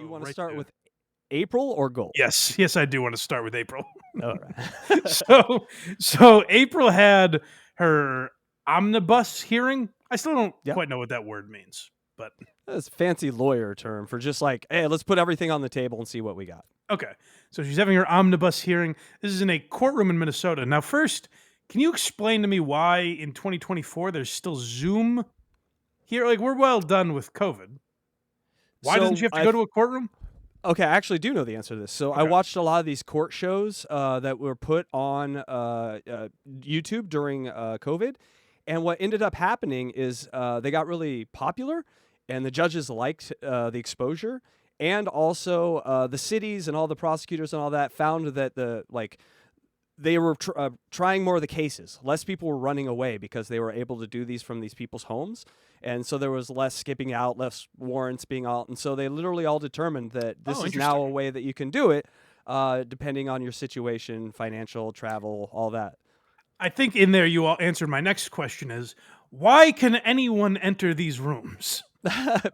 Do you want to start with April or Gold? Yes, I do want to start with April. All right. so April had her omnibus hearing. I still don't quite know what that word means, but that's a fancy lawyer term for just like, hey, let's put everything on the table and see what we got. Okay, so she's having her omnibus hearing. This is in a courtroom in Minnesota. Now, first, can you explain to me why in 2024 there's still Zoom here? Like, we're well done with COVID. Why doesn't she have to go to a courtroom? Okay, I actually do know the answer to this. So I watched a lot of these court shows that were put on YouTube during COVID. And what ended up happening is they got really popular, and the judges liked the exposure. And also the cities and all the prosecutors and all that found that they were trying more of the cases. Less people were running away because they were able to do these from these people's homes. And so there was less skipping out, less warrants being out. And so they literally all determined that this is now a way that you can do it, depending on your situation, financial, travel, all that. I think in there you all answered my next question is, why can anyone enter these rooms?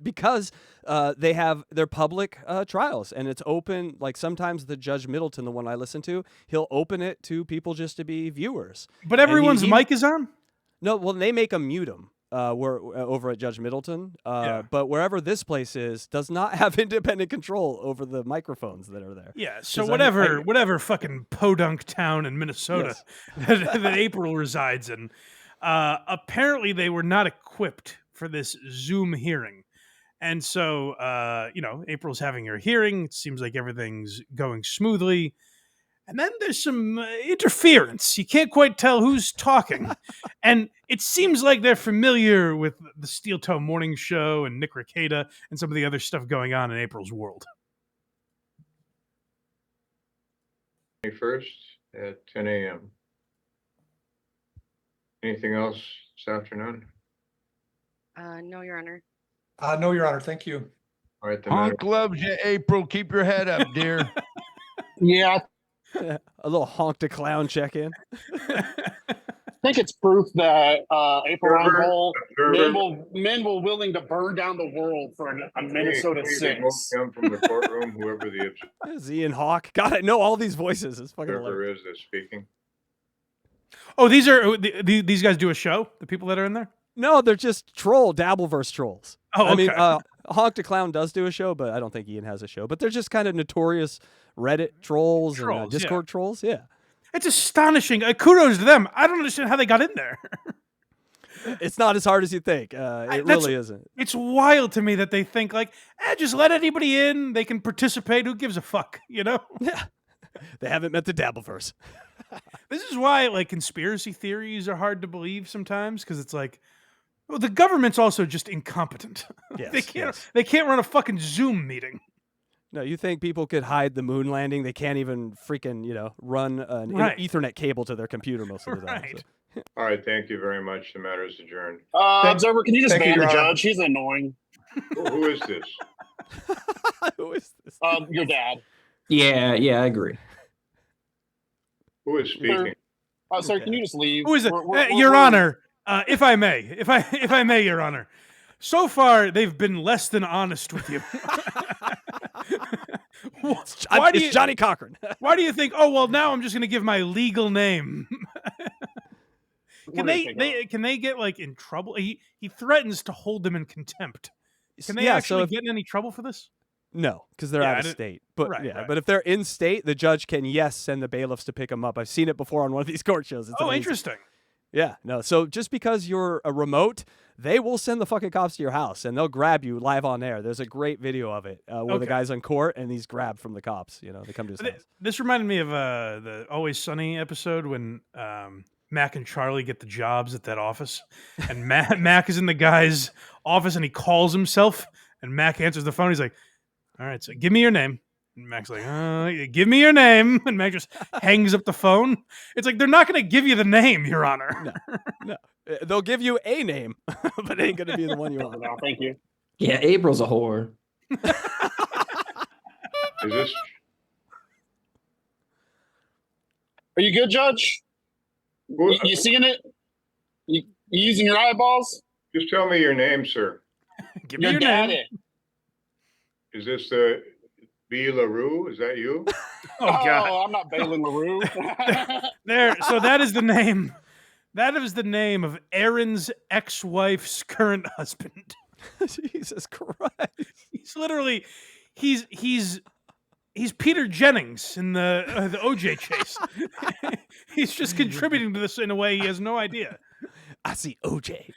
Because they're public trials, and it's open. Like sometimes the Judge Middleton, the one I listen to, he'll open it to people just to be viewers. But everyone's mic is on? No, well, they make them mute them. We're over at Judge Middleton, but wherever this place is, does not have independent control over the microphones that are there. Yeah, so whatever fucking podunk town in Minnesota that April resides in, apparently they were not equipped for this Zoom hearing. And so, April's having her hearing. It seems like everything's going smoothly. And then there's some interference. You can't quite tell who's talking. And it seems like they're familiar with the Steel Toe Morning Show and Nick Rekieta and some of the other stuff going on in April's world. 21st at 10 a.m. Anything else this afternoon? No, Your Honor. No, Your Honor. Thank you. All right. Honk loves you, April. Keep your head up, dear. Yeah. A little honk to clown check-in. I think it's proof that April on roll, men will willing to burn down the world for a Minnesota 6. Come from the courtroom, whoever the is Ian Hawk. God, I know all these voices. It's fucking hilarious. Whoever is speaking. Oh, these guys do a show? The people that are in there? No, they're just Dabbleverse trolls. Oh, okay. I mean, Honk to Clown does do a show, but I don't think Ian has a show. But they're just kind of notorious Reddit trolls and Discord trolls. Yeah. It's astonishing. Kudos to them. I don't understand how they got in there. It's not as hard as you think. It really isn't. It's wild to me that they think like, just let anybody in. They can participate. Who gives a fuck, you know? Yeah. They haven't met the Dabbleverse. This is why like conspiracy theories are hard to believe sometimes, because it's like, well, the government's also just incompetent. Yes, they can't run a fucking Zoom meeting. No, you think people could hide the moon landing? They can't even freaking, run an Ethernet cable to their computer most of the time. Right. So. All right, thank you very much. The matter is adjourned. Observer, can you just ban the judge? He's annoying. Who is this? Who is this? Your dad. Yeah, I agree. Who is speaking? Sir, can you just leave? Who is it? Your Honor, if I may, Your Honor. So far, they've been less than honest with you. It's Johnny Cochran. Why do you think, oh, well, now I'm just going to give my legal name? Can they get like in trouble? He threatens to hold them in contempt. Can they actually get in any trouble for this? No, because they're out of state. But but if they're in state, the judge can send the bailiffs to pick them up. I've seen it before on one of these court shows. It's amazing. Interesting. Yeah, no. So just because you're a remote, they will send the fucking cops to your house and they'll grab you live on air. There's a great video of it where the guy's on court and he's grabbed from the cops. They come to his house. This reminded me of the Always Sunny episode when Mac and Charlie get the jobs at that office, and Mac is in the guy's office and he calls himself, and Mac answers the phone. He's like, "All right, so give me your name." And Mac's like, give me your name. And Mac just hangs up the phone. It's like, they're not going to give you the name, Your Honor. No. They'll give you a name, but it ain't going to be the one you want. No, thank you. Yeah, April's a whore. Is this? Are you good, Judge? You seeing it? You using your eyeballs? Just tell me your name, sir. Give me your name. Is this the B. LaRue, is that you? Oh God! I'm not Balin LaRue. There. So that is the name. That is the name of Aaron's ex-wife's current husband. Jesus Christ. He's literally, he's Peter Jennings in the OJ chase. He's just contributing to this in a way he has no idea. I see OJ.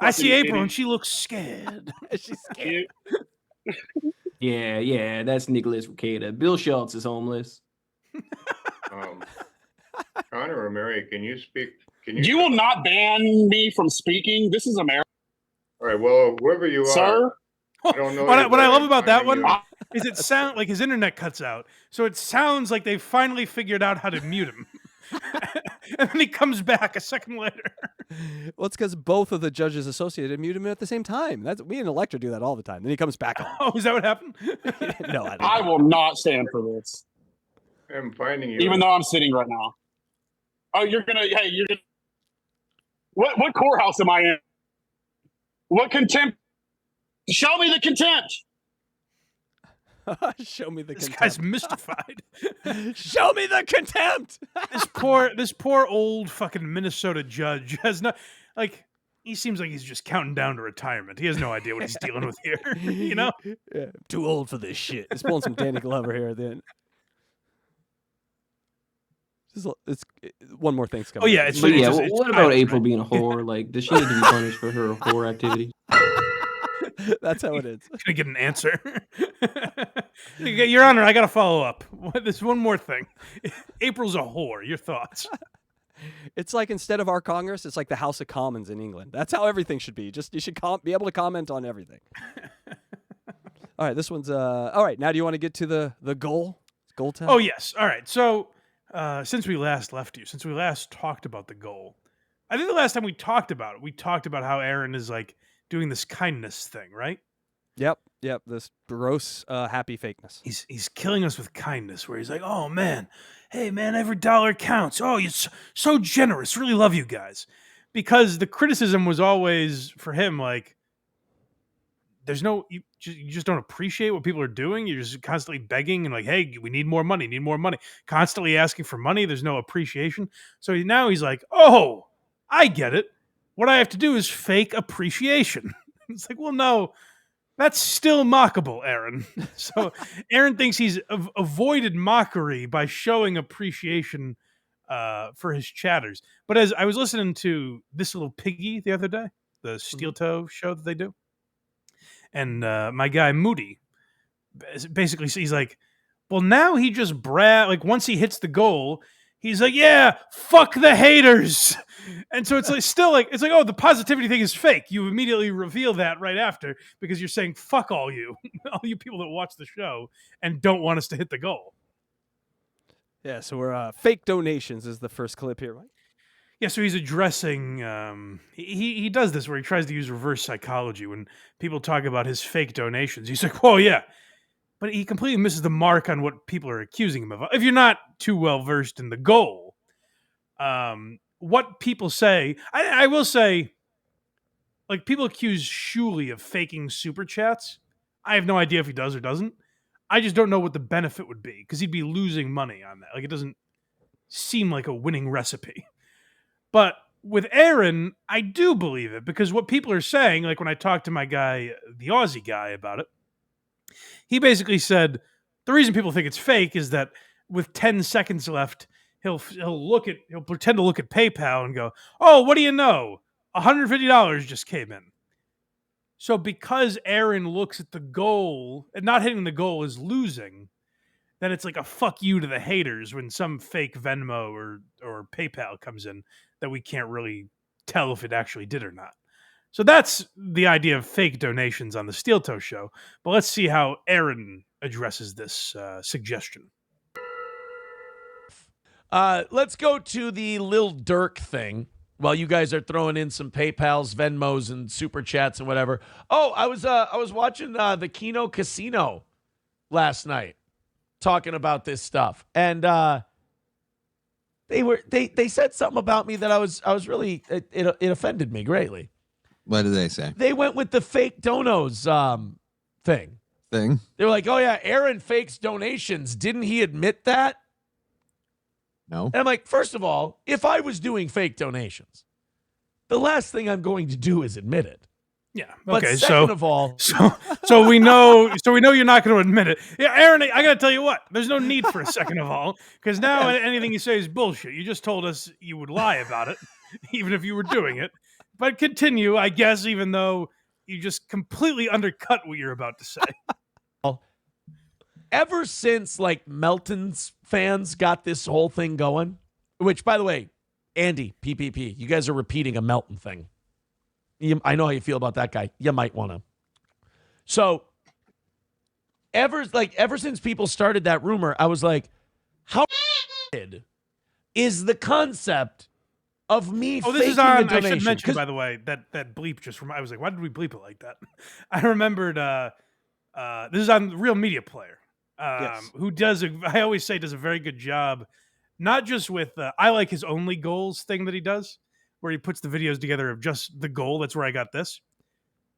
I see Fucking April idiot. and she looks scared. She's scared. Yeah, that's Nicholas Recader. Bill Schultz is homeless. Connor or Mary, can you speak? Can You will not ban me from speaking. This is America, All right, well, whoever you are, sir. I don't know. What I you, love about that one you. is it sound like his internet cuts out, so it sounds like they finally figured out how to mute him, and then he comes back a second later. Well, it's because both of the judges associated mute him at the same time. That's me and Electra do that all the time. Then he comes back on. Oh, is that what happened? No, I don't. I will not stand for this, I'm finding you. even though I'm sitting right now. Oh, you're gonna. Hey, you're gonna. What courthouse am I in? What contempt? Show me the contempt. Show me the This contempt. guy's mystified. Show me the contempt. This poor old fucking Minnesota judge has no, like, he seems like he's just counting down to retirement. He has no idea what he's dealing with here. You know? Yeah, too old for this shit. He's pulling some Danny Glover here at the end. It's one more thing's coming. Oh, yeah, up. it's- But yeah, just- what about Irish, April right? being a whore? Like, does she need to be punished for her whore activity? That's how it is. Gonna get an answer. Your Honor, I gotta follow up. There's one more thing. April's a whore. Your thoughts? It's like instead of our Congress, it's like the House of Commons in England. That's how everything should be. Just you should be able to comment on everything. All right, this one's all right. Now, do you want to get to the goal time? Oh yes. All right. So since we last left you, since we last talked about the goal, I think the last time we talked about it, we talked about how Aaron is like doing this kindness thing, right? Yep. This gross happy fakeness. He's killing us with kindness, where he's like, "Oh man, hey man, every dollar counts. Oh, you're so generous. Really love you guys." Because the criticism was always for him like, there's no you just don't appreciate what people are doing. You're just constantly begging and like, "Hey, we need more money. Need more money." Constantly asking for money. There's no appreciation. So now he's like, "Oh, I get it. What I have to do is fake appreciation." It's like, well, no. That's still mockable, Aaron. So Aaron thinks he's avoided mockery by showing appreciation for his chatters. But as I was listening to This Little Piggy the other day, the Steel Toe show that they do, and my guy Moody, basically he's like, well, now he just like once he hits the goal, he's like, yeah, fuck the haters. And so it's like still like it's like, oh, the positivity thing is fake. You immediately reveal that right after because you're saying fuck all you people that watch the show and don't want us to hit the goal. Yeah, so we're fake donations is the first clip here, right? Yeah, so he's addressing he does this where he tries to use reverse psychology when people talk about his fake donations. He's like, "Oh yeah." But he completely misses the mark on what people are accusing him of. If you're not too well versed in the goal, what people say, I will say, like people accuse Shuley of faking super chats. I have no idea if he does or doesn't. I just don't know what the benefit would be because he'd be losing money on that. Like it doesn't seem like a winning recipe. But with Aaron, I do believe it because what people are saying, like when I talked to my guy, the Aussie guy, about it, he basically said the reason people think it's fake is that with 10 seconds left, he'll pretend to look at PayPal and go, "Oh, what do you know? $150 just came in." So because Aaron looks at the goal and not hitting the goal is losing, then it's like a fuck you to the haters when some fake Venmo or PayPal comes in that we can't really tell if it actually did or not. So that's the idea of fake donations on the Steel Toe show. But let's see how Aaron addresses this suggestion. Let's go to the Lil Durk thing while you guys are throwing in some PayPals, Venmos, and super chats and whatever. Oh, I was watching the Keno Casino last night talking about this stuff, and they said something about me that I was really it offended me greatly. What did they say? They went with the fake donos thing. thing. They were like, "Oh yeah, Aaron fakes donations. Didn't he admit that?" No. And I'm like, first of all, if I was doing fake donations, the last thing I'm going to do is admit it. Yeah. But Okay. second of all, So we know you're not going to admit it. Yeah, Aaron, I got to tell you what. There's no need for a second of all, because now anything you say is bullshit. You just told us you would lie about it, even if you were doing it. But continue, I guess, even though you just completely undercut what you're about to say. ever since like Melton's fans got this whole thing going, which by the way, Andy, PPP, you guys are repeating a Melton thing. I know how you feel about that guy. You might want to. So ever since people started that rumor, I was like, how is the concept of me Oh, this faking is on. a donation? I should mention, by the way, that bleep just from. I was like, why did we bleep it like that? I remembered. This is on Real Media Player, Yes. who does. I always say does a very good job, not just with. I like his only goals thing that he does, where he puts the videos together of just the goal. That's where I got this.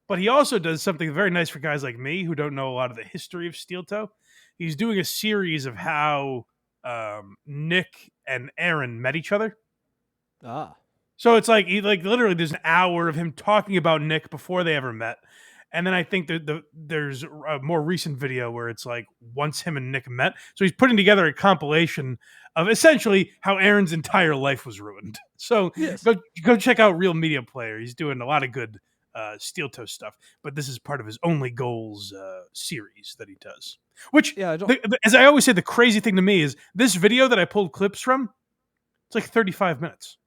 But he also does something very nice for guys like me who don't know a lot of the history of Steel Toe. He's doing a series of how Nick and Aaron met each other. Ah. So it's like literally there's an hour of him talking about Nick before they ever met. And then I think that there's a more recent video where it's like once him and Nick met. So he's putting together a compilation of essentially how Aaron's entire life was ruined. So Yes. go check out Real Media Player. He's doing a lot of good Steel Toe stuff. But this is part of his Only Goals series that he does. Which, Yeah, I don't. as I always say, the crazy thing to me is this video that I pulled clips from, it's like 35 minutes.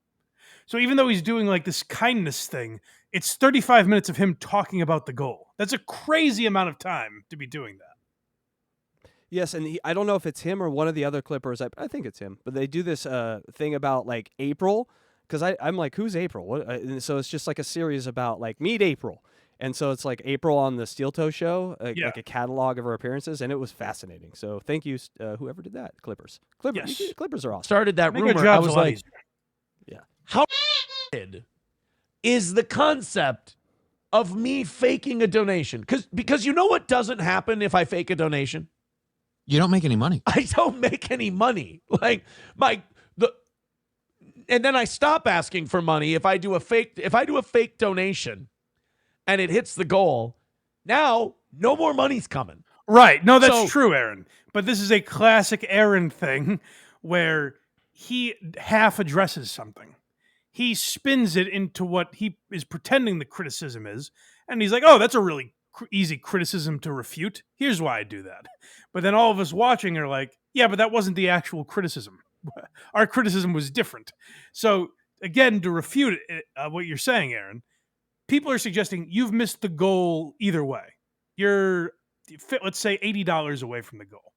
So even though he's doing like this kindness thing, it's 35 minutes of him talking about the goal. That's a crazy amount of time to be doing that. Yes, and I don't know if it's him or one of the other Clippers. I think it's him, but they do this thing about like April, because I'm like, who's April? What? And so it's just like a series about like meet April, and so it's like April on the Steel Toe show, like a catalog of her appearances, and it was fascinating. So thank you, whoever did that, Clippers. Yes. Clippers are awesome. Started that Make our rumor. I jobs was a lot like, easier. how is the concept of me faking a donation? Because you know what doesn't happen if I fake a donation? You don't make any money. I don't make any money. Like and then I stop asking for money if I do a fake donation and it hits the goal. Now, no more money's coming. Right. No, that's So- true, Aaron. But this is a classic Aaron thing where he half addresses something. He spins it into what he is pretending the criticism is. And he's like, oh, that's a really easy criticism to refute. Here's why I do that. But then all of us watching are like, yeah, but that wasn't the actual criticism. Our criticism was different. So again, to refute what you're saying, Aaron, people are suggesting you've missed the goal either way. You're, let's say, $80 away from the goal.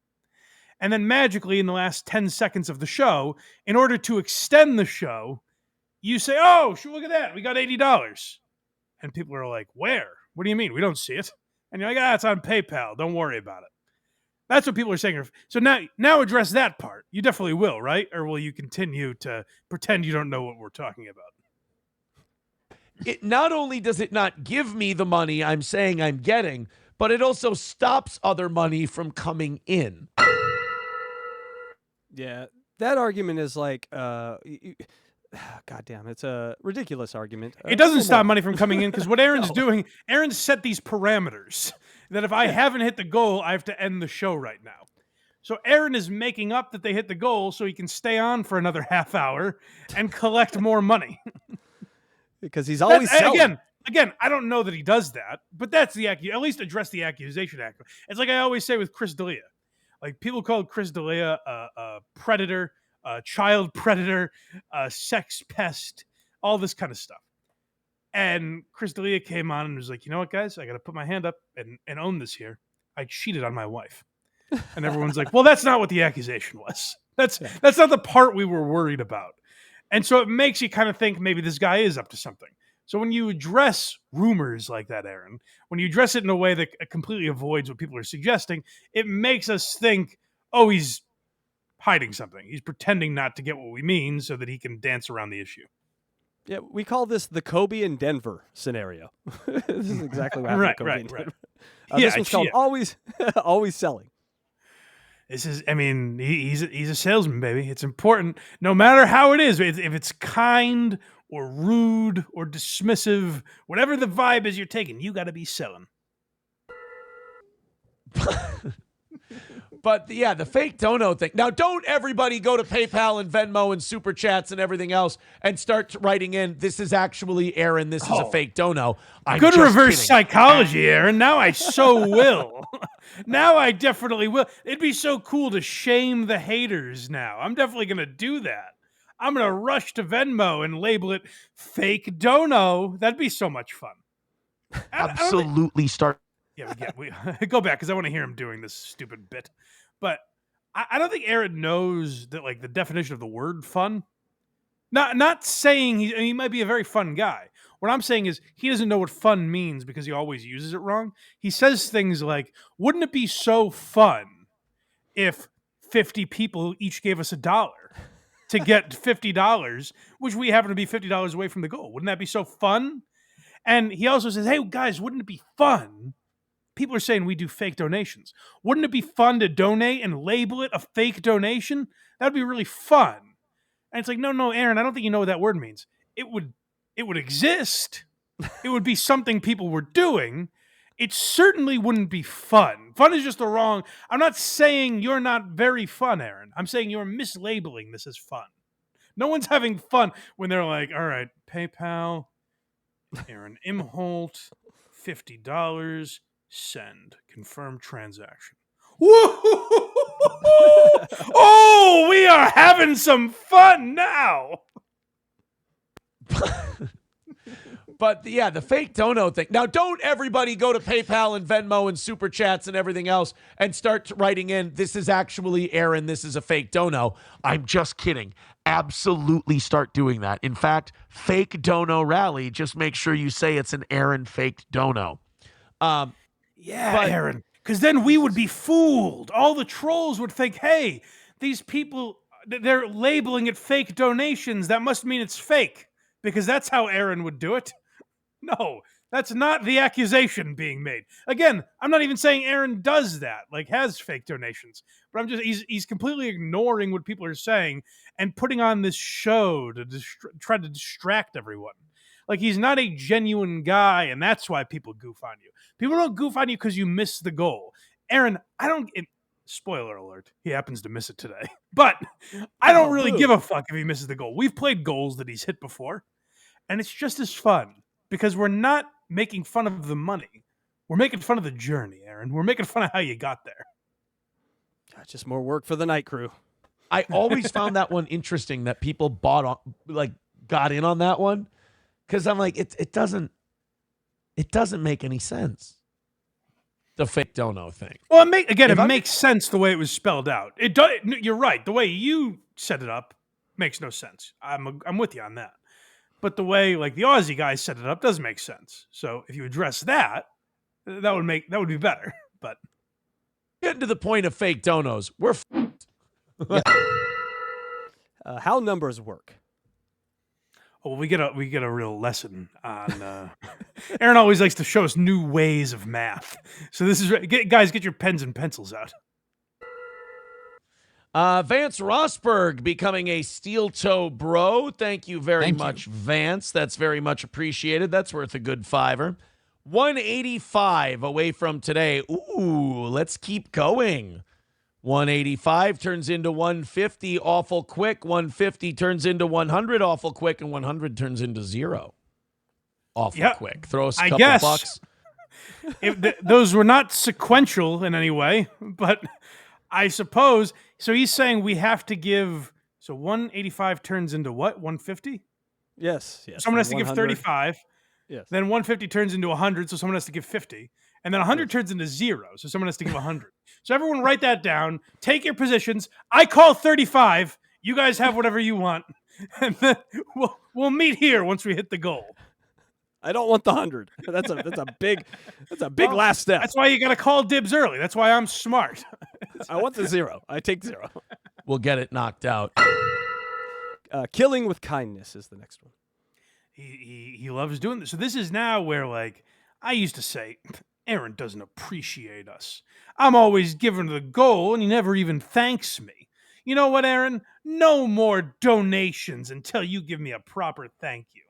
And then magically in the last 10 seconds of the show, in order to extend the show, you say, oh, look at that. We got $80. And people are like, where? What do you mean? We don't see it. And you're like, it's on PayPal. Don't worry about it. That's what people are saying. So now address that part. You definitely will, right? Or will you continue to pretend you don't know what we're talking about? It not only does it not give me the money I'm saying I'm getting, but it also stops other money from coming in. Yeah, that argument is like, goddamn, it's a ridiculous argument. It doesn't Come stop on. money from coming in because what Aaron's doing, Aaron's set these parameters that if I haven't hit the goal, I have to end the show right now. So Aaron is making up that they hit the goal so he can stay on for another half hour and collect more money. Because he's always selling. Again, I don't know that he does that, but that's at least address the accusation. It's like I always say with Chris D'Elia. Like people called Chris D'Elia a predator, a child predator, a sex pest, all this kind of stuff. And Chris D'Elia came on and was like, you know what, guys? I got to put my hand up and own this here. I cheated on my wife. And everyone's like, well, that's not what the accusation was. That's not the part we were worried about. And so it makes you kind of think maybe this guy is up to something. So when you address rumors like that, Aaron, when you address it in a way that completely avoids what people are suggesting, it makes us think, oh, he's hiding something. He's pretending not to get what we mean so that he can dance around the issue. Yeah, we call this the Kobe and Denver scenario. This is exactly what happened. Right, to Kobe right, and right. Denver. This one's called Always Always Selling. This is, I mean, he's a salesman, baby. It's important, no matter how it is. If it's kind or rude or dismissive, whatever the vibe is you're taking, you got to be selling. But yeah, the fake dono thing. Now, don't everybody go to PayPal and Venmo and Super Chats and everything else and start writing in, this is actually Aaron, this is a fake dono. I'm Good just reverse kidding. psychology, Aaron. Now I so will. Now I definitely will. It'd be so cool to shame the haters now. I'm definitely going to do that. I'm going to rush to Venmo and label it fake dono. That'd be so much fun. Absolutely start. Yeah, we go back because I want to hear him doing this stupid bit. But I don't think Aaron knows that, like, the definition of the word fun. Not saying he might be a very fun guy. What I'm saying is he doesn't know what fun means because he always uses it wrong. He says things like, wouldn't it be so fun if 50 people each gave us $1 to get $50, which we happen to be $50 away from the goal? Wouldn't that be so fun? And he also says, hey, guys, wouldn't it be fun? People are saying we do fake donations. Wouldn't it be fun to donate and label it a fake donation? That would be really fun. And it's like, no, Aaron, I don't think you know what that word means. It would exist. It would be something people were doing. It certainly wouldn't be fun. Fun is just the wrong. I'm not saying you're not very fun, Aaron. I'm saying you're mislabeling this as fun. No one's having fun when they're like, all right, PayPal, Aaron Imholte, $50. Send. Confirm transaction. Oh, we are having some fun now. But yeah, the fake dono thing. Now, don't everybody go to PayPal and Venmo and Super Chats and everything else and start writing in, this is actually Aaron, this is a fake dono. I'm just kidding. Absolutely start doing that. In fact, fake dono rally, just make sure you say it's an Aaron faked dono. Aaron, because then we would be fooled. All the trolls would think, hey, these people, they're labeling it fake donations. That must mean it's fake, because that's how Aaron would do it. No, that's not the accusation being made. Again, I'm not even saying Aaron does that, like has fake donations, but I'm just, he's completely ignoring what people are saying and putting on this show to try to distract everyone. Like, he's not a genuine guy, and that's why people goof on you. People don't goof on you because you miss the goal. Aaron, spoiler alert, he happens to miss it today. But I don't really give a fuck if he misses the goal. We've played goals that he's hit before, and it's just as fun because we're not making fun of the money. We're making fun of the journey, Aaron. We're making fun of how you got there. Just more work for the night crew. I always found that one interesting that people got in on that one. Because I'm like, it doesn't make any sense. The fake dono thing. Well, it makes sense the way it was spelled out. You're right. The way you set it up makes no sense. I'm with you on that. But the way, like, the Aussie guy set it up does make sense. So if you address that would be better. But getting to the point of fake donos, we're how numbers work. Well, we get a real lesson on. Aaron always likes to show us new ways of math. So this is guys, get your pens and pencils out. Vance Rosberg becoming a steel toe bro. Thank you very much, Vance. That's very much appreciated. That's worth a good $5. 185 away from today. Ooh, let's keep going. 185 turns into 150 awful quick. 150 turns into 100 awful quick, and 100 turns into 0 awful quick. Throw us a couple bucks. Those were not sequential in any way, but I suppose. So he's saying we have to give. So 185 turns into what? 150? Yes. Someone has to give 35. Yes. Then 150 turns into 100, so someone has to give 50. And then 100 turns into 0, so someone has to give 100. So everyone write that down. Take your positions. I call 35. You guys have whatever you want. And then we'll meet here once we hit the goal. I don't want the 100. That's a big last step. That's why you got to call dibs early. That's why I'm smart. I want the 0. I take 0. We'll get it knocked out. Killing with kindness is the next one. He loves doing this. So this is now where, like, I used to say, Aaron doesn't appreciate us. I'm always giving the goal, and he never even thanks me. You know what, Aaron? No more donations until you give me a proper thank you.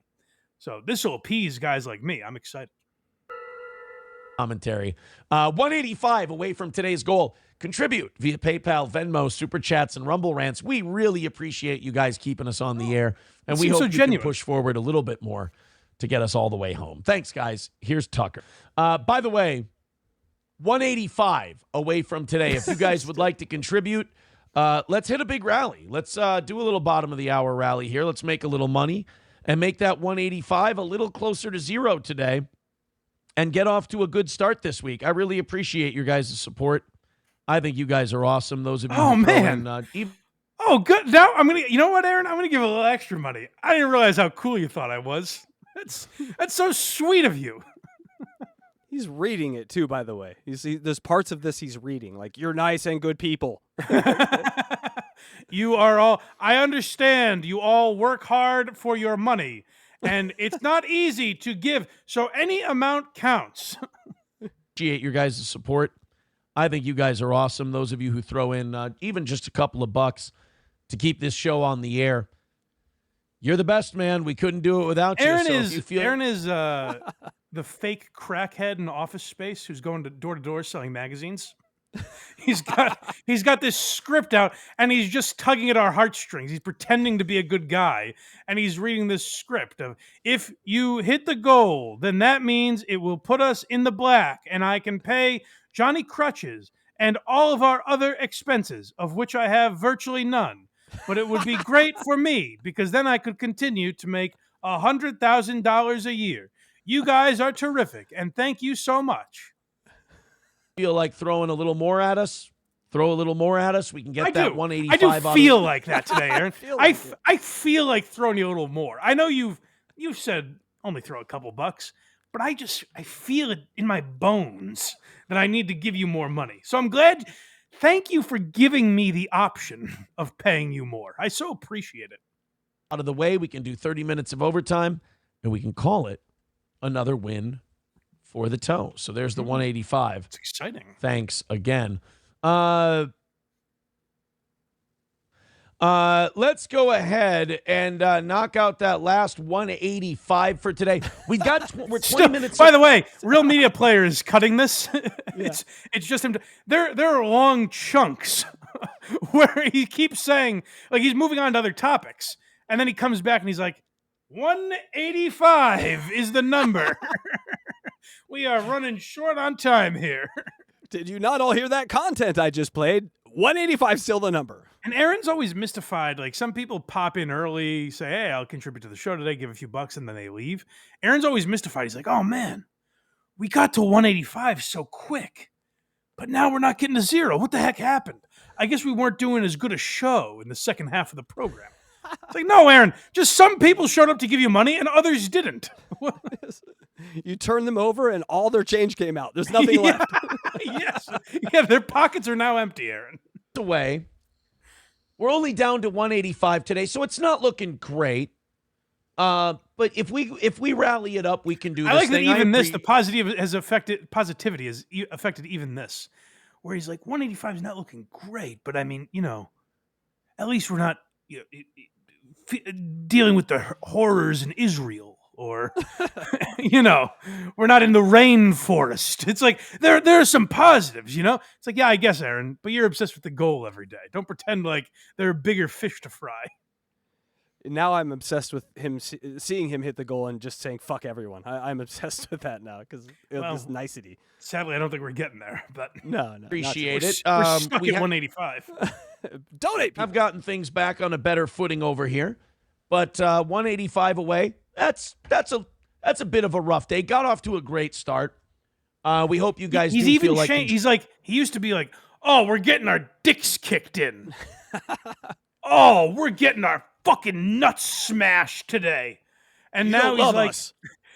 So this will appease guys like me. I'm excited. Commentary. 185 away from today's goal. Contribute via PayPal, Venmo, Super Chats, and Rumble Rants. We really appreciate you guys keeping us on the air, and we hope you can push forward a little bit more to get us all the way home. Thanks, guys. Here's Tucker. By the way, 185 away from today. If you guys would like to contribute, let's hit a big rally. Let's do a little bottom of the hour rally here. Let's make a little money and make that 185 a little closer to zero today and get off to a good start this week. I really appreciate your guys' support. I think you guys are awesome. Those of you oh, man. Oh, good. Now I'm going to, you know what, Aaron? I'm going to give a little extra money. I didn't realize how cool you thought I was. That's so sweet of you. He's reading it too, by the way. You see, there's parts of this he's reading, like you're nice and good people. You are all. I understand. You all work hard for your money, and it's not easy to give. So any amount counts. Appreciate your guys' support. I think you guys are awesome. Those of you who throw in even just a couple of bucks to keep this show on the air. You're the best, man. We couldn't do it without you. Aaron is the fake crackhead in Office Space who's going door to door selling magazines. He's got this script out, and he's just tugging at our heartstrings. He's pretending to be a good guy, and he's reading this script of, if you hit the goal, then that means it will put us in the black, and I can pay Johnny Crutches and all of our other expenses, of which I have virtually none. But it would be great for me, because then I could continue to make $100,000 a year. You guys are terrific, and thank you so much. Feel like throwing a little more at us? Throw a little more at us. We can get that 185. I do feel like that today, Aaron. I feel like throwing you a little more. I know you've said only throw a couple bucks, but I feel it in my bones that I need to give you more money. So I'm glad. Thank you for giving me the option of paying you more. I so appreciate it. Out of the way, we can do 30 minutes of overtime, and we can call it another win for the toe. So there's the 185. It's exciting. Thanks again. Let's go ahead and knock out that last 185 for today. We're 20 minutes. By the way, Real Media Player is cutting this. It's just him. There are long chunks where he keeps saying, like, he's moving on to other topics, and then he comes back and he's like, 185 is the number. We are running short on time here. Did you not all hear that content I just played? 185 still the number. And Aaron's always mystified. Like, some people pop in early, say, hey, I'll contribute to the show today, give a few bucks, and then they leave. Aaron's always mystified. He's like, oh, man, we got to 185 so quick, but now we're not getting to zero. What the heck happened? I guess we weren't doing as good a show in the second half of the program. It's like, no, Aaron, just some people showed up to give you money and others didn't. You turned them over and all their change came out. There's nothing left. Yes. Yeah, their pockets are now empty, Aaron. Away. We're only down to 185 today, so it's not looking great. But if we rally it up, we can do this. I like that even this, the positivity has affected even this. Where he's like, 185 is not looking great, but I mean, at least we're not dealing with the horrors in Israel, or we're not in the rainforest. It's like there are some positives, It's like, yeah, I guess, Aaron, but you're obsessed with the goal every day. Don't pretend like there are bigger fish to fry. Now I'm obsessed with him, seeing him hit the goal and just saying "fuck everyone." I'm obsessed with that now because this nicety. Sadly, I don't think we're getting there, but no, appreciate it. We're stuck at 185. Donate. I've gotten things back on a better footing over here, but 185 away. That's a bit of a rough day. Got off to a great start. We hope you guys. He's do even feel like changed. He's like, he used to be like, "Oh, we're getting our dicks kicked in." Oh, we're getting our fucking nuts smashed today. And now he's like,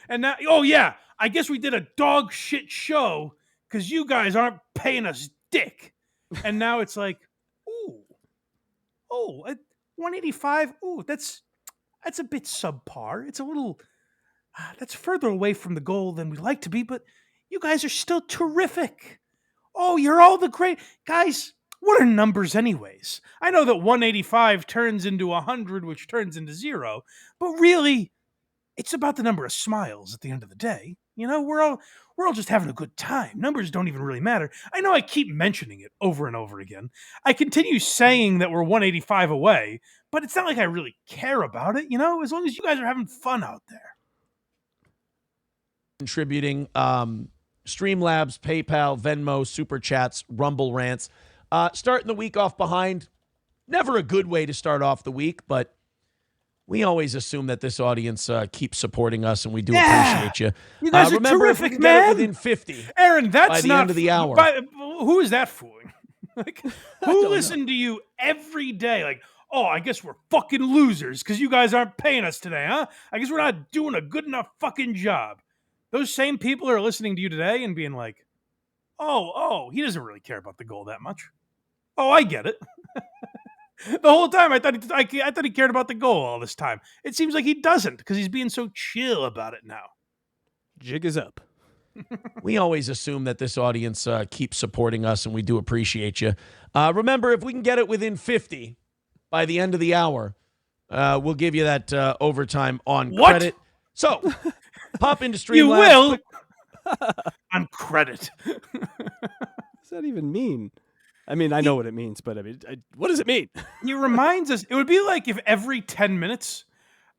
and now, oh yeah, I guess we did a dog shit show because you guys aren't paying us dick. And now it's like, 185. Ooh, that's a bit subpar. It's a little, that's further away from the goal than we'd like to be, but You guys are still terrific. Oh, you're all the great guys. What are numbers, anyways? I know that 185 turns into 100, which turns into 0, but really, it's about the number of smiles at the end of the day. You know, we're all just having a good time. Numbers don't even really matter. I know I keep mentioning it over and over again. I continue saying that we're 185 away, but it's not like I really care about it, you know, as long as you guys are having fun out there. Contributing Streamlabs, PayPal, Venmo, Super Chats, Rumble Rants. Starting the week off behind, never a good way to start off the week, but we always assume that this audience keeps supporting us, and we do appreciate you. You guys are remember, terrific, if we can man. get it within 50 Aaron, that's by the not end of the hour. Who is that fooling? Like, who listened to you every day? Like, oh, I guess we're fucking losers because you guys aren't paying us today, huh? I guess we're not doing a good enough fucking job. Those same people are listening to you today and being like, oh, he doesn't really care about the goal that much. Oh, I get it. The whole time I thought he cared about the goal all this time. It seems like he doesn't because he's being so chill about it now. Jig is up. We always assume that this audience keeps supporting us, and we do appreciate you. Remember, if we can get it within 50 by the end of the hour, we'll give you that overtime on credit. So, pop into Streamlabs. You will on credit. What does that even mean? I mean, I know what it means, but I mean, what does it mean? It reminds us. It would be like if every 10 minutes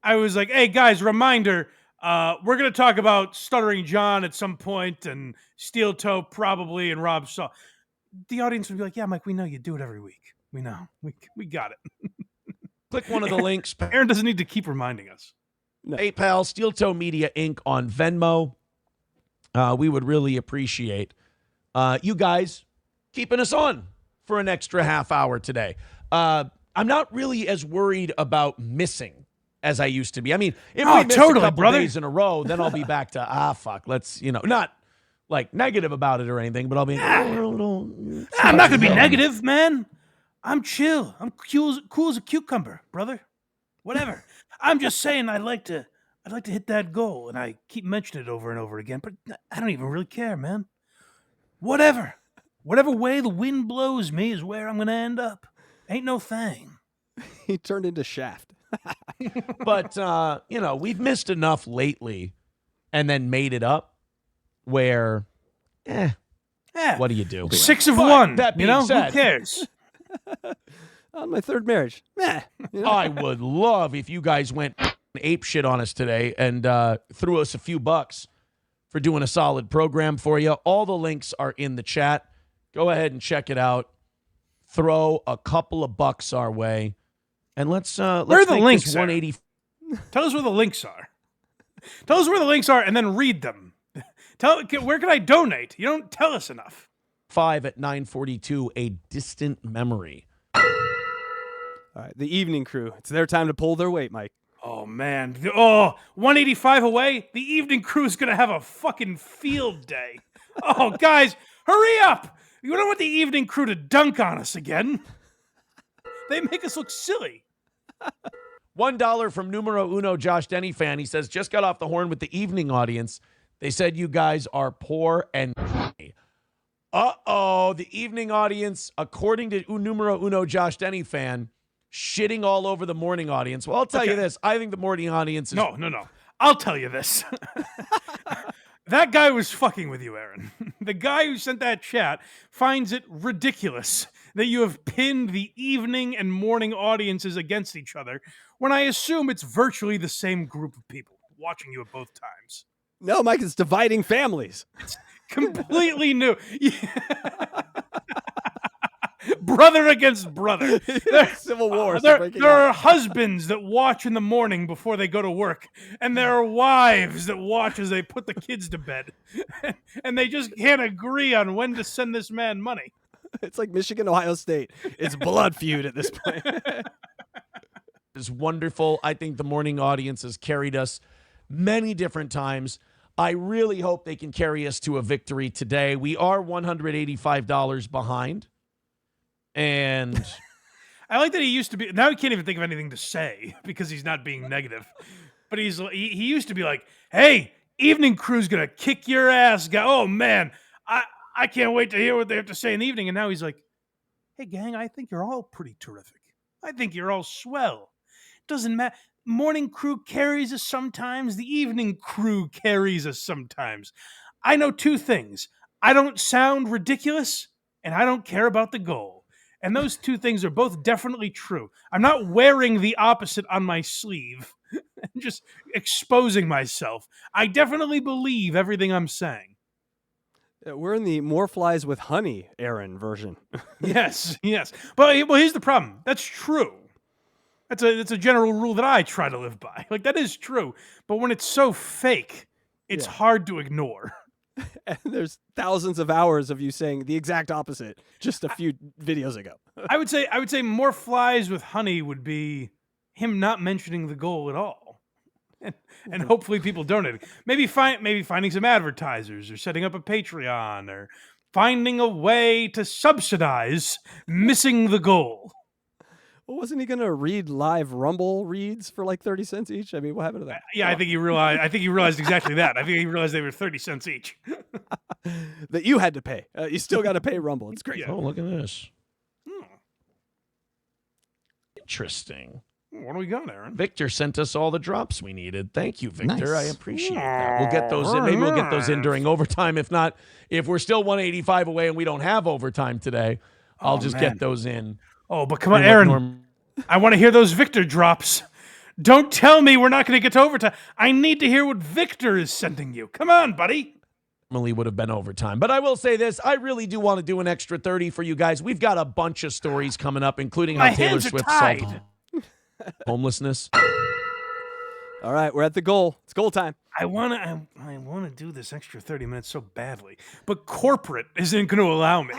I was like, hey, guys, reminder, we're going to talk about Stuttering John at some point and Steel Toe probably and Rob Shaw. The audience would be like, yeah, Mike, we know you do it every week. We know. We got it. Click one of the links. Aaron doesn't need to keep reminding us. No. PayPal, Steel Toe Media Inc. on Venmo. We would really appreciate you guys keeping us on for an extra half hour today. I'm not really as worried about missing as I used to be. I mean, if we miss a couple days in a row, then I'll be back to, fuck, let's, not like negative about it or anything, but I'll be I'm not going to be negative, man. I'm chill. I'm cool as a cucumber, brother. Whatever. I'm just saying I'd like to hit that goal, and I keep mentioning it over and over again, but I don't even really care, man. Whatever way the wind blows me is where I'm going to end up. Ain't no thing. He turned into Shaft. But, we've missed enough lately and then made it up where, what do you do? 6 of 1. That being said, who cares? On my third marriage. I would love if you guys went ape shit on us today and threw us a few bucks for doing a solid program for you. All the links are in the chat. Go ahead and check it out. Throw a couple of bucks our way, and let's where are the make links, this 180. Tell us where the links are. Tell us where the links are, and then read them. Where can I donate? You don't tell us enough. 5 at 9:42. A distant memory. All right, the evening crew. It's their time to pull their weight, Mike. Oh, man. 185 away? The evening crew is going to have a fucking field day. Oh, guys, hurry up. You don't want the evening crew to dunk on us again. They make us look silly. $1 from numero uno Josh Denny fan. He says, just got off the horn with the evening audience. They said you guys are poor and the evening audience, according to numero uno Josh Denny fan, shitting all over the morning audience. Well, I'll tell you this. I think the morning audience is... No. I'll tell you this. That guy was fucking with you, Aaron. The guy who sent that chat finds it ridiculous that you have pinned the evening and morning audiences against each other when I assume it's virtually the same group of people watching you at both times. No, Mike, it's dividing families. It's completely new. Brother against brother. Civil War. There are husbands that watch in the morning before they go to work, and there are wives that watch as they put the kids to bed, and they just can't agree on when to send this man money. It's like Michigan, Ohio State. It's blood feud at this point. It's wonderful. I think the morning audience has carried us many different times. I really hope they can carry us to a victory today. We are $185 behind. And I like that he used to be. Now he can't even think of anything to say because he's not being negative. But he used to be like, "Hey, evening crew's gonna kick your ass. Oh man, I can't wait to hear what they have to say in the evening. And now he's like, hey gang, I think you're all pretty terrific. I think you're all swell. Doesn't matter. Morning crew carries us sometimes. The evening crew carries us sometimes. I know two things. I don't sound ridiculous, and I don't care about the goal. And those two things are both definitely true. I'm not wearing the opposite on my sleeve and just exposing myself. I definitely believe everything I'm saying. We're in the more flies with honey, Aaron version. Yes. But here's the problem. That's true. That's a general rule that I try to live by. Like, that is true. But when it's so fake, it's hard to ignore. And there's thousands of hours of you saying the exact opposite just a few videos ago. I would say more flies with honey would be him not mentioning the goal at all. And hopefully people donate. Maybe finding some advertisers or setting up a Patreon or finding a way to subsidize missing the goal. Well, wasn't he going to read live Rumble reads for like 30 cents each? I mean, what happened to that? Yeah, I think he realized exactly that. I think he realized they were 30 cents each. That you had to pay. You still got to pay Rumble. It's great. Oh, look at this. Interesting. What do we got, Aaron? Victor sent us all the drops we needed. Thank you, Victor. Nice. I appreciate that. We'll get those in. Maybe we'll get those in during overtime. If not, if we're still 185 away and we don't have overtime today, I'll just get those in. Oh, but come on, Aaron. I want to hear those Victor drops. Don't tell me we're not going to get to overtime. I need to hear what Victor is sending you. Come on, buddy. Normally would have been overtime. But I will say this. I really do want to do an extra 30 for you guys. We've got a bunch of stories coming up, including how Taylor Swift solved homelessness. All right, we're at the goal. It's goal time. I want to do this extra 30 minutes so badly, but corporate isn't going to allow me.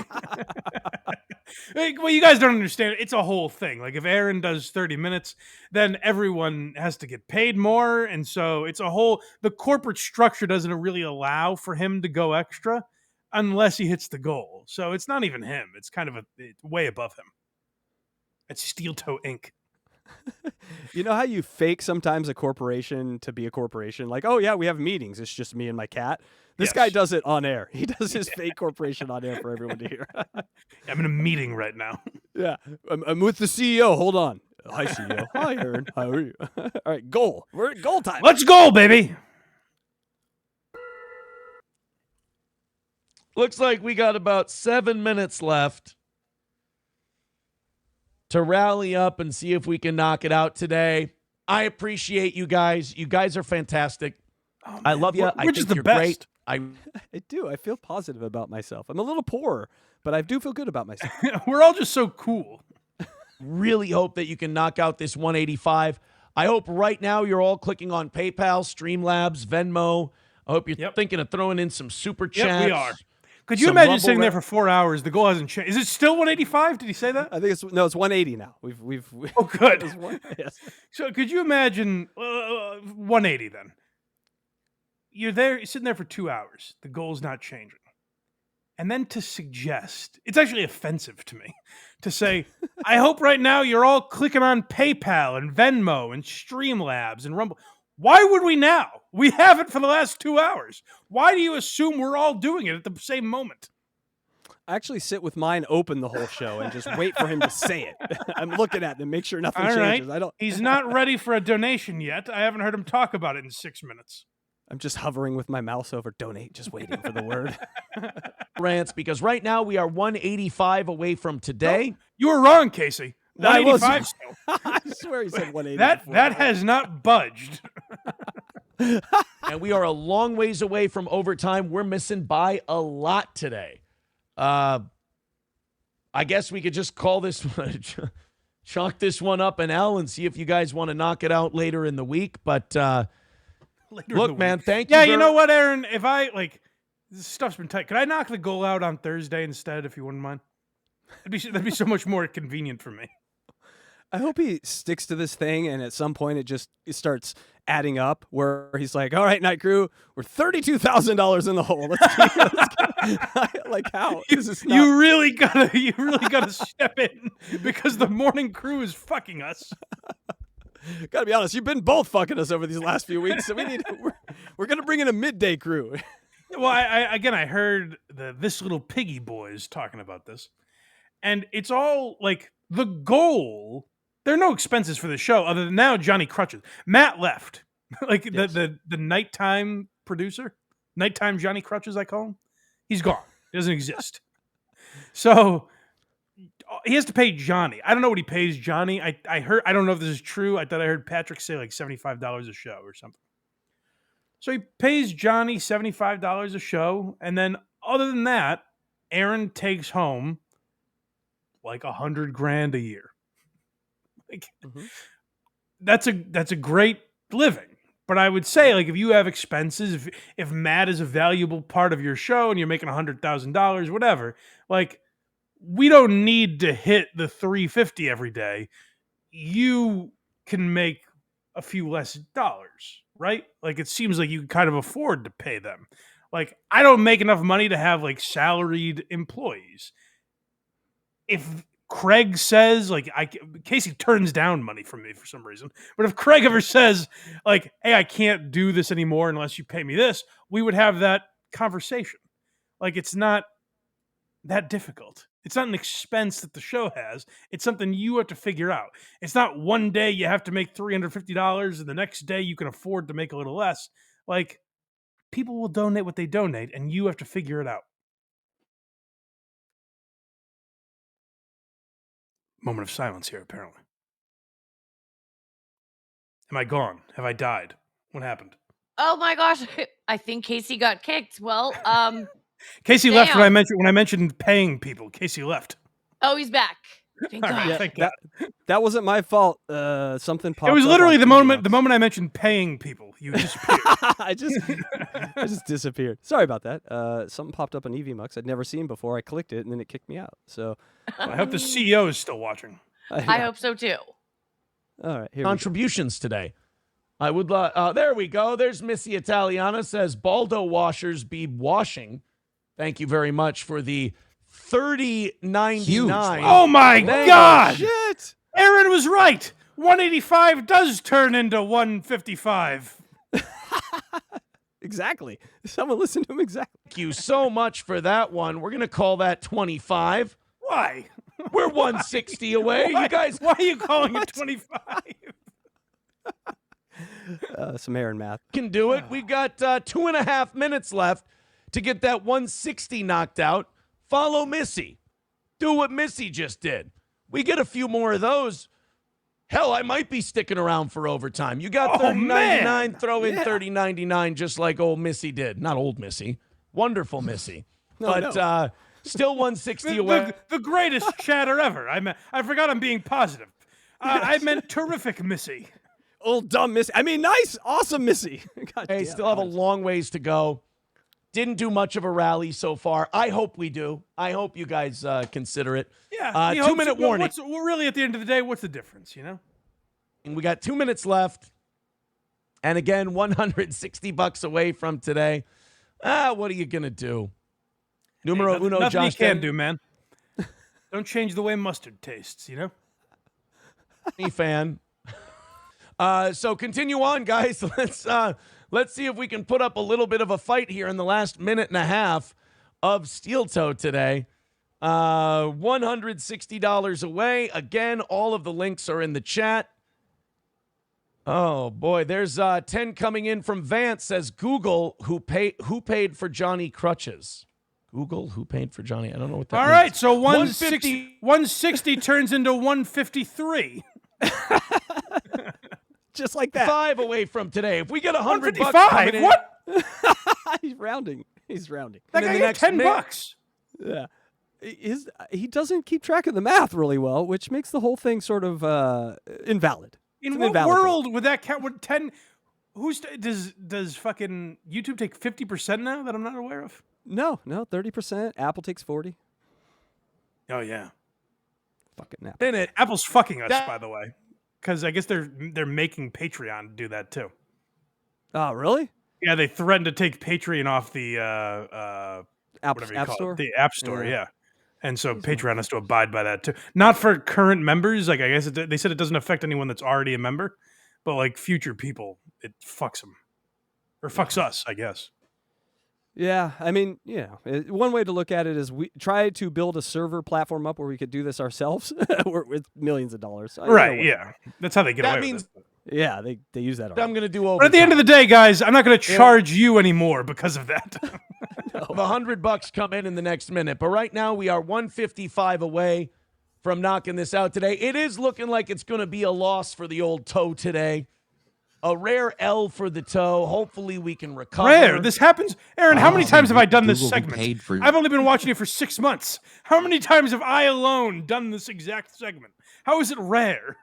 Well, you guys don't understand. It's a whole thing. Like, if Aaron does 30 minutes, then everyone has to get paid more. And so it's the corporate structure doesn't really allow for him to go extra unless he hits the goal. So it's not even him. It's kind of it's way above him. It's Steel Toe Inc. You know how you fake sometimes a corporation to be a corporation? Like, oh, yeah, we have meetings. It's just me and my cat. This guy does it on air. He does his fake corporation on air for everyone to hear. I'm in a meeting right now. Yeah, I'm with the CEO. Hold on. Hi, CEO. Hi, Aaron. How are you? All right, goal. We're at goal time. Let's go, baby. Looks like we got about 7 minutes left to rally up and see if we can knock it out today. I appreciate you guys. You guys are fantastic. Oh, I love you. I just think the you're best. great. I do. I feel positive about myself. I'm a little poor, but I do feel good about myself. We're all just so cool. really hope that you can knock out this 185. I hope right now you're all clicking on PayPal, Streamlabs, Venmo. I hope you're thinking of throwing in some super chats. Yep, we are. Could you imagine sitting there for 4 hours? The goal hasn't changed. Is it still 185? Did he say that? I think it's 180 now. We've oh, good. Yes. So could you imagine 180 then? You're sitting there for 2 hours. The goal's not changing. And then to suggest, it's actually offensive to me, to say, I hope right now you're all clicking on PayPal and Venmo and Streamlabs and Rumble. Why would we now? We haven't for the last 2 hours. Why do you assume we're all doing it at the same moment? I actually sit with mine open the whole show and just wait for him to say it. I'm looking at him, make sure nothing changes. Right. He's not ready for a donation yet. I haven't heard him talk about it in 6 minutes. I'm just hovering with my mouse over donate, just waiting for the word. Rants, because right now we are 185 away from today. No, you were wrong, Casey. 185 still. I swear he said 180. That has not budged. And we are a long ways away from overtime. We're missing by a lot today. I guess we could just call this chalk this one up an L and see if you guys want to knock it out later in the week. But look, man, thank you. Yeah, you know what, Aaron? If this stuff's been tight. Could I knock the goal out on Thursday instead, if you wouldn't mind? That'd be so much more convenient for me. I hope he sticks to this thing, and at some point it starts adding up, where he's like, "All right, night crew, we're $32,000 in the hole. Let's get like how you really gotta step in because the morning crew is fucking us." Gotta be honest, you've been both fucking us over these last few weeks, so We're gonna bring in a midday crew. Well, I heard This Little Piggy boys talking about this, and it's all like the goal. There are no expenses for the show other than now Johnny Crutches. Matt left, like Yes. the nighttime producer, nighttime Johnny Crutches. I call him. He's gone. He doesn't exist. So he has to pay Johnny. I don't know what he pays Johnny. I heard. I don't know if this is true. I thought I heard Patrick say like $75 a show or something. So he pays Johnny $75 a show, and then other than that, Aaron takes home like $100,000 a year. Like, that's a great living. But I would say, like, if you have expenses, if Matt is a valuable part of your show and you're making $100,000, whatever, like, we don't need to hit the $350 every day. You can make a few less dollars, right? Like, it seems like you can kind of afford to pay them. Like, I don't make enough money to have like salaried employees. If Craig says, like, Casey turns down money from me for some reason, but if Craig ever says, like, hey, I can't do this anymore unless you pay me this, we would have that conversation. Like, it's not that difficult. It's not an expense that the show has. It's something you have to figure out. It's not one day you have to make $350 and the next day you can afford to make a little less. Like, people will donate what they donate and you have to figure it out. Moment of silence here, apparently. Am I gone? Have I died? What happened? Oh my gosh. I think Casey got kicked. Well, Casey left damn. when I mentioned paying people. Casey left. Oh, he's back. Thank All God. right, thank God. That wasn't my fault. Something popped It was up literally on the Easy moment I mentioned paying people. You disappeared. I just disappeared. Sorry about that. Something popped up on EVMux I'd never seen before. I clicked it and then it kicked me out. So I hope the CEO is still watching. I hope so too. All right, here Contributions today. I would there we go. There's Missy Italiana says Baldo washers be washing. Thank you very much for the $30.99. Oh my God! Shit! Aaron was right. 185 does turn into 155. Exactly. Someone listen to him exactly. Thank you so much for that one. We're going to call that 25. Why? We're 160 away. Why? You guys. Why are you calling it 25? Some Aaron math. Can do it. We've got 2.5 minutes left to get that 160 knocked out. Follow Missy. Do what Missy just did. We get a few more of those. Hell, I might be sticking around for overtime. You got $30.99, throw in $30.99 just like old Missy did. Not old Missy. Wonderful Missy. But still 160 away. The greatest chatter ever. I forgot I'm being positive. I meant terrific Missy. Old dumb Missy. I mean, nice, awesome Missy. Hey, still have a long ways to go. Didn't do much of a rally so far. I hope we do. I hope you guys consider it. Yeah. 2-minute warning. Well, really, at the end of the day, what's the difference, you know? And we got 2 minutes left. And again, $160 away from today. What are you going to do? Numero uno, nothing Josh. you can do, man. Don't change the way mustard tastes, you know? Any fan. So continue on, guys. Let's see if we can put up a little bit of a fight here in the last minute and a half of Steel Toe today. $160 away. Again, all of the links are in the chat. Oh boy, there's 10 coming in from Vance. Says Google who paid for Johnny Crutches. Google who paid for Johnny. I don't know what that means. All right, so 160 turns into 153. Just like that. 5 away from today. If we get $100 coming in, what? He's rounding. That guy got $10. Yeah. He doesn't keep track of the math really well, which makes the whole thing sort of invalid. In what world would that count? Would 10? Does fucking YouTube take 50% now that I'm not aware of? No, 30%. Apple takes 40. Oh yeah, fucking Apple. And Apple's fucking us, by the way, because I guess they're making Patreon do that too. Oh really? Yeah, they threatened to take Patreon off the App Store. The App Store, yeah. And so Patreon has to abide by that too. Not for current members, like I guess they said it doesn't affect anyone that's already a member, but like future people, it fucks them. or fucks us, I guess. Yeah, I mean, one way to look at it is we try to build a server platform up where we could do this ourselves with millions of dollars. Right, yeah. That's how they get away with it. Yeah, they use that. I'm going to do overtime. But at the end of the day, guys, I'm not going to charge you anymore because of that. The $100 come in the next minute. But right now, we are 155 away from knocking this out today. It is looking like it's going to be a loss for the old toe today. A rare L for the toe. Hopefully we can recover. Rare. This happens. Aaron, how many times have I done this segment? I've only been watching it for 6 months. How many times have I alone done this exact segment? How is it rare?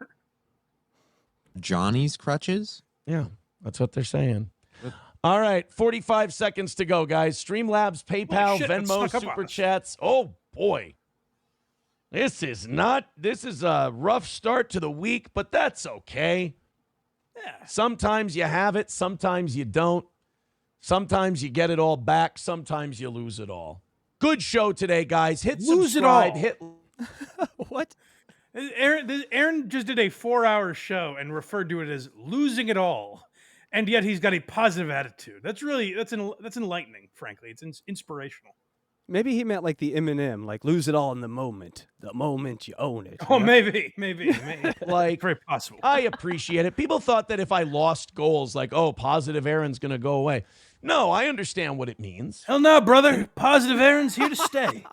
Johnny's crutches? Yeah, that's what they're saying. All right, 45 seconds to go, guys. Streamlabs, PayPal, Venmo, Super Chats. Oh, boy. This is a rough start to the week, but that's okay. Yeah. Sometimes you have it, sometimes you don't. Sometimes you get it all back, sometimes you lose it all. Good show today, guys. Hit subscribe. It all. What? Aaron just did a 4-hour show and referred to it as losing it all, and yet he's got a positive attitude. That's enlightening. Frankly, it's inspirational. Maybe he meant like the Eminem, like lose it all in the moment you own it. Oh, maybe. Like, very possible. I appreciate it. People thought that if I lost goals, like, oh, positive Aaron's going to go away. No, I understand what it means. Hell no, brother. Positive Aaron's here to stay.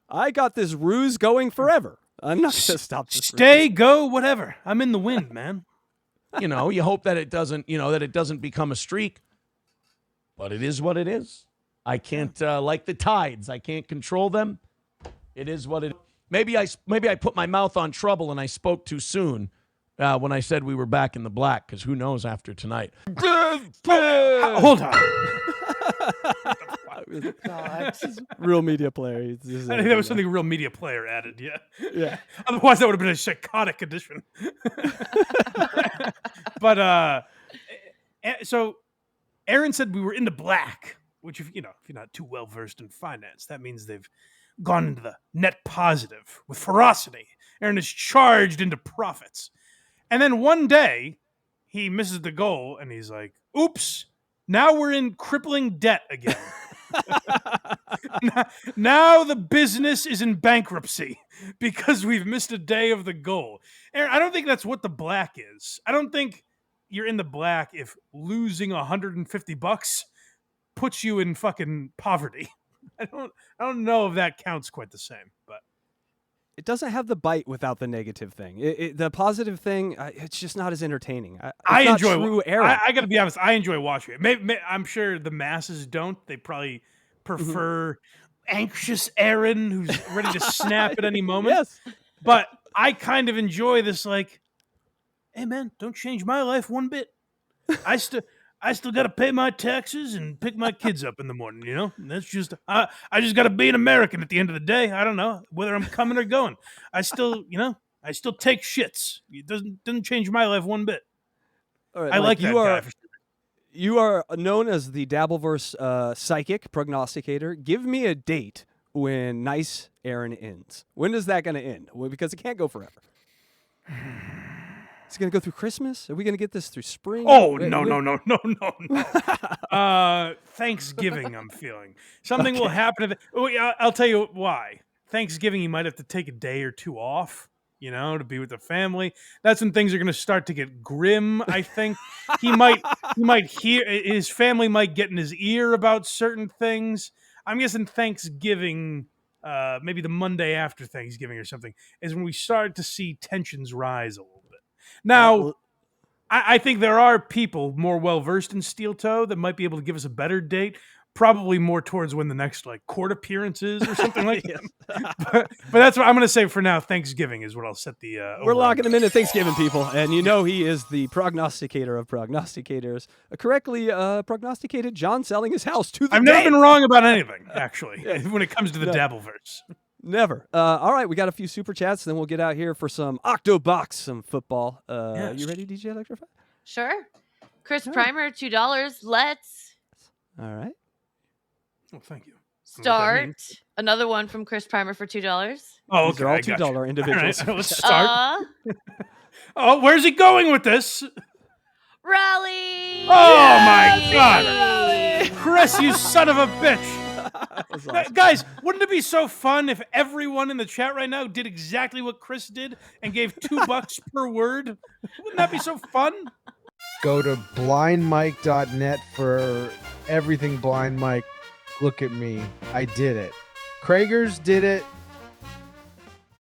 I got this ruse going forever. I'm not going to stop this. Stay, go, whatever. I'm in the wind, man. You hope that it doesn't become a streak, but it is what it is. I can't, like the tides, I can't control them. It is what it is. Maybe I put my mouth on trouble and I spoke too soon when I said we were back in the black, because who knows after tonight. Hold on. God. Real media player. I think that was something a real media player added, yeah. Yeah. Otherwise, that would have been a psychotic addition. But, so Aaron said we were in the black. Which, if you're not too well versed in finance, that means they've gone into the net positive with ferocity. Aaron is charged into profits. And then one day, he misses the goal, and he's like, oops, now we're in crippling debt again. Now the business is in bankruptcy because we've missed a day of the goal. Aaron, I don't think that's what the black is. I don't think you're in the black if losing $150 puts you in fucking poverty. I don't know if that counts quite the same, but it doesn't have the bite without the negative thing. The positive thing, it's just not as entertaining. I enjoy. I got to be honest. I enjoy watching it. I'm sure the masses don't. They probably prefer anxious Aaron, who's ready to snap at any moment. Yes, but I kind of enjoy this. Like, hey man, don't change my life one bit. I still got to pay my taxes and pick my kids up in the morning, And that's just, I just got to be an American at the end of the day. I don't know whether I'm coming or going. I still take shits. It doesn't change my life one bit. All right, I like that guy. You are known as the Dabbleverse psychic prognosticator. Give me a date when Nice Aaron ends. When is that going to end? Well, because it can't go forever. Is it going to go through Christmas? Are we going to get this through spring? Oh, no. Thanksgiving, I'm feeling. Something will happen. I'll tell you why. Thanksgiving, you might have to take a day or two off, to be with the family. That's when things are going to start to get grim, I think. He might hear, his family might get in his ear about certain things. I'm guessing Thanksgiving, maybe the Monday after Thanksgiving or something, is when we start to see tensions rise a little bit. Now, I think there are people more well-versed in steel toe that might be able to give us a better date, probably more towards when the next court appearance is or something like that. But that's what I'm going to say for now. Thanksgiving is what I'll set the We're locking him into Thanksgiving, people. And he is the prognosticator of prognosticators. Correctly prognosticated John selling his house to the I've never been wrong about anything, actually, when it comes to the Dabbleverse. Never. All right, we got a few super chats, then we'll get out here for some Octobox, some football. Yes. You ready, DJ Electra? Sure. Chris Primer, $2. Let's All right. Oh, thank you. start. Another one from Chris Primer for $2. Oh, These are all $2 individuals. All right, let's start. Oh, where's he going with this? Rally! Oh my God, Chris, you son of a bitch! Guys, wouldn't it be so fun if everyone in the chat right now did exactly what Chris did and gave $2 per word? Wouldn't that be so fun? Go to blindmike.net for everything Blind Mike. Look at me. I did it. Kragers did it.